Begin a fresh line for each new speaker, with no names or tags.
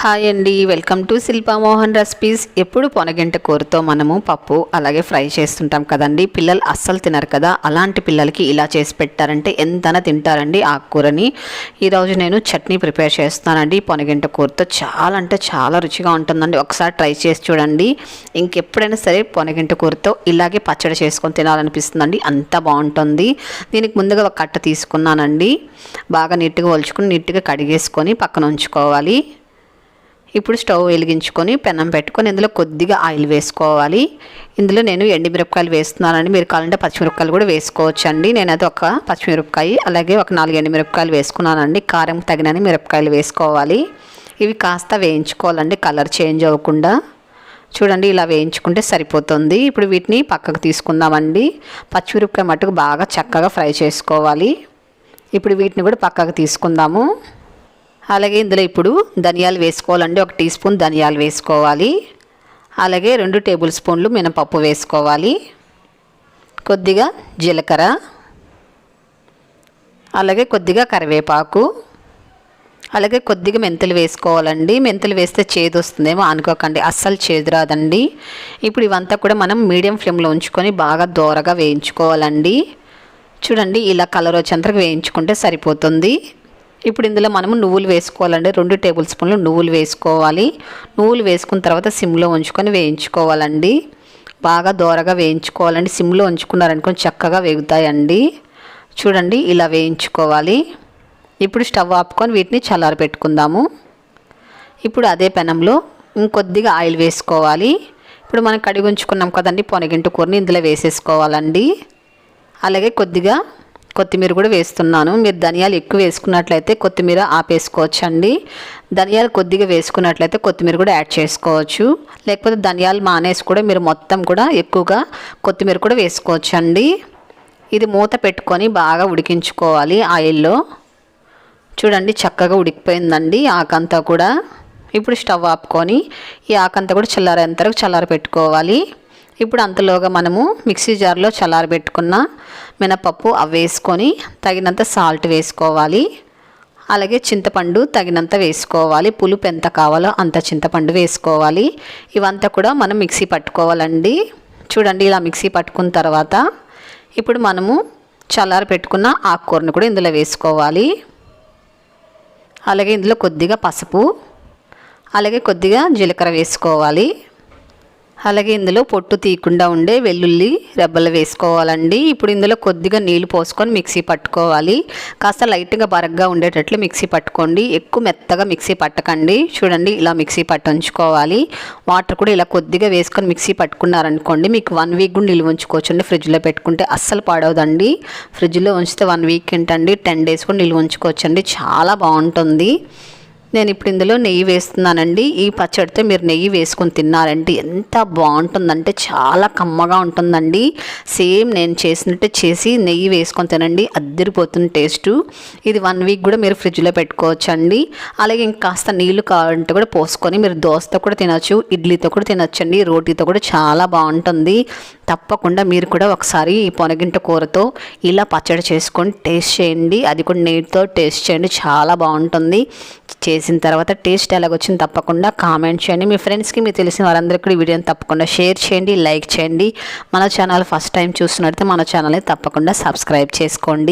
Hi అండి, welcome to Shilpa Mohan recipes. ఎప్పుడు పొనగంట కూరతో మనము పప్పు అలాగే ఫ్రై చేస్తుంటాం కదండి. పిల్లలు అస్సలు తినరు కదా, అలాంటి పిల్లలకి ఇలా చేసి పెట్టారంటే ఎంతైనా తింటారండి ఆకుకూరని. ఈరోజు నేను చట్నీ ప్రిపేర్ చేస్తానండి పొనగంట కూరతో. చాలా అంటే చాలా రుచిగా ఉంటుందండి, ఒకసారి ట్రై చేసి చూడండి. ఇంకెప్పుడైనా సరే పొనగంట కూరతో ఇలాగే పచ్చడి చేసుకొని తినాలనిపిస్తుందండి, అంత బాగుంటుంది. దీనికి ముందుగా ఒక కట్ట తీసుకున్నానండి, బాగా నీట్గా ఒలుచుకొని నీట్గా కడిగేసుకొని పక్కన ఉంచుకోవాలి. ఇప్పుడు స్టవ్ వెలిగించుకొని పెనం పెట్టుకొని ఇందులో కొద్దిగా ఆయిల్ వేసుకోవాలి. ఇందులో నేను ఎండుమిరపకాయలు వేస్తున్నానండి, మీరు కావాలంటే పచ్చిమిరపకాయలు కూడా వేసుకోవచ్చండి. నేనైతే ఒక పచ్చిమిరపకాయ అలాగే ఒక 4 ఎండుమిరపకాయలు వేసుకున్నానండి. కారం తగినన్ని మిరపకాయలు వేసుకోవాలి. ఇవి కాస్త వేయించుకోవాలండి, కలర్ చేంజ్ అవ్వకుండా. చూడండి, ఇలా వేయించుకుంటే సరిపోతుంది. ఇప్పుడు వీటిని పక్కకు తీసుకుందామండి. పచ్చిమిరపకాయ మట్టుకు బాగా చక్కగా ఫ్రై చేసుకోవాలి. ఇప్పుడు వీటిని కూడా పక్కకు తీసుకుందాము. అలాగే ఇందులో ఇప్పుడు ధనియాలు వేసుకోవాలండి. 1 టీ స్పూన్ ధనియాలు వేసుకోవాలి. అలాగే 2 టేబుల్ స్పూన్లు మినపప్పు వేసుకోవాలి. కొద్దిగా జీలకర్ర, అలాగే కొద్దిగా కరివేపాకు, అలాగే కొద్దిగా మెంతులు వేసుకోవాలండి. మెంతులు వేస్తే చేదు వస్తుందేమో అనుకోకండి, అస్సలు చేదు రాదండి. ఇప్పుడు ఇవంతా కూడా మనం మీడియం ఫ్లేమ్లో ఉంచుకొని బాగా దోరగా వేయించుకోవాలండి. చూడండి, ఇలా కలర్ వచ్చేంతకు వేయించుకుంటే సరిపోతుంది. ఇప్పుడు ఇందులో మనము నువ్వులు వేసుకోవాలండి. 2 టేబుల్ స్పూన్లు నువ్వులు వేసుకోవాలి. నువ్వులు వేసుకున్న తర్వాత సిమ్లో ఉంచుకొని వేయించుకోవాలండి. బాగా దోరగా వేయించుకోవాలండి. సిమ్లో ఉంచుకున్నారనుకొని చక్కగా వేగుతాయండి. చూడండి, ఇలా వేయించుకోవాలి. ఇప్పుడు స్టవ్ ఆపుకొని వీటిని చల్లారి పెట్టుకుందాము. ఇప్పుడు అదే పెనంలో ఇంకొద్దిగా ఆయిల్ వేసుకోవాలి. ఇప్పుడు మనం కడిగి ఉంచుకున్నాం కదండి పొనగింటి కూరని ఇందులో వేసేసుకోవాలండి. అలాగే కొద్దిగా కొత్తిమీర కూడా వేస్తున్నాను. మీరు ధనియాలు ఎక్కువ వేసుకున్నట్లయితే కొత్తిమీర ఆపేసుకోవచ్చండి. ధనియాలు కొద్దిగా వేసుకున్నట్లయితే కొత్తిమీర కూడా యాడ్ చేసుకోవచ్చు. లేకపోతే ధనియాలు మానేసి కూడా మీరు మొత్తం కూడా ఎక్కువగా కొత్తిమీర కూడా వేసుకోవచ్చండి. ఇది మూత పెట్టుకొని బాగా ఉడికించుకోవాలి ఆయిల్లో. చూడండి, చక్కగా ఉడికిపోయిందండి ఆకంతా కూడా. ఇప్పుడు స్టవ్ ఆపుకొని ఈ ఆకంతా కూడా చల్లారేంత వరకు చల్లారి పెట్టుకోవాలి. ఇప్పుడు అంతలోగా మనము మిక్సీ జార్లో చల్లారబెట్టుకున్న మినపప్పు అవి వేసుకొని తగినంత సాల్ట్ వేసుకోవాలి. అలాగే చింతపండు తగినంత వేసుకోవాలి. పులుపు ఎంత కావాలో అంత చింతపండు వేసుకోవాలి. ఇవంతా కూడా మనం మిక్సీ పట్టుకోవాలండి. చూడండి, ఇలా మిక్సీ పట్టుకున్న తర్వాత ఇప్పుడు మనము చల్లారి పెట్టుకున్న ఆకుకూరను కూడా ఇందులో వేసుకోవాలి. అలాగే ఇందులో కొద్దిగా పసుపు, అలాగే కొద్దిగా జీలకర్ర వేసుకోవాలి. అలాగే ఇందులో పొట్టు తీయకుండా ఉండే వెల్లుల్లి రెబ్బలు వేసుకోవాలండి. ఇప్పుడు ఇందులో కొద్దిగా నీళ్లు పోసుకొని మిక్సీ పట్టుకోవాలి. కాస్త లైట్గా బరగ్గా ఉండేటట్లు మిక్సీ పట్టుకోండి, ఎక్కువ మెత్తగా మిక్సీ పట్టకండి. చూడండి, ఇలా మిక్సీ పట్టించుకోవాలి. వాటర్ కూడా ఇలా కొద్దిగా వేసుకొని మిక్సీ పట్టుకున్నారనుకోండి, మీకు 1 వీక్ కూడా నిల్వ ఉంచుకోవచ్చండి. ఫ్రిడ్జ్లో పెట్టుకుంటే అస్సలు పాడవదండి. ఫ్రిడ్జ్లో ఉంచితే 1 వీక్ ఏంటండి 10 డేస్ కూడా నిల్వ ఉంచుకోవచ్చండి, చాలా బాగుంటుంది. నేను ఇప్పుడు ఇందులో నెయ్యి వేస్తున్నానండి. ఈ పచ్చడితో మీరు నెయ్యి వేసుకొని తిన్నారంటే ఎంత బాగుంటుందంటే చాలా కమ్మగా ఉంటుందండి. సేమ్ నేను చేసినట్టు చేసి నెయ్యి వేసుకొని తినండి, అద్దరిపోతుంది టేస్టు. ఇది 1 వీక్ కూడా మీరు ఫ్రిడ్జ్లో పెట్టుకోవచ్చండి. అలాగే ఇంకాస్త నీళ్లు కావాలంటే కూడా పోసుకొని మీరు దోసతో కూడా తినచ్చు, ఇడ్లీతో కూడా తినచ్చండి, రోటీతో కూడా చాలా బాగుంటుంది. తప్పకుండా మీరు కూడా ఒకసారి ఈ పొనగింట కూరతో ఇలా పచ్చడి చేసుకొని టేస్ట్ చేయండి. అది కూడా నెయ్యితో టేస్ట్ చేయండి, చాలా బాగుంటుంది. చేసిన తర్వాత టేస్ట్ ఎలాగొచ్చింది తప్పకుండా కామెంట్ చేయండి. మీ ఫ్రెండ్స్కి, మీకు తెలిసిన వారందరికీ ఈ వీడియోని తప్పకుండా షేర్ చేయండి, లైక్ చేయండి. మన ఛానల్ ఫస్ట్ టైం చూస్తున్నట్లయితే మన ఛానల్ని తప్పకుండా సబ్స్క్రైబ్ చేసుకోండి.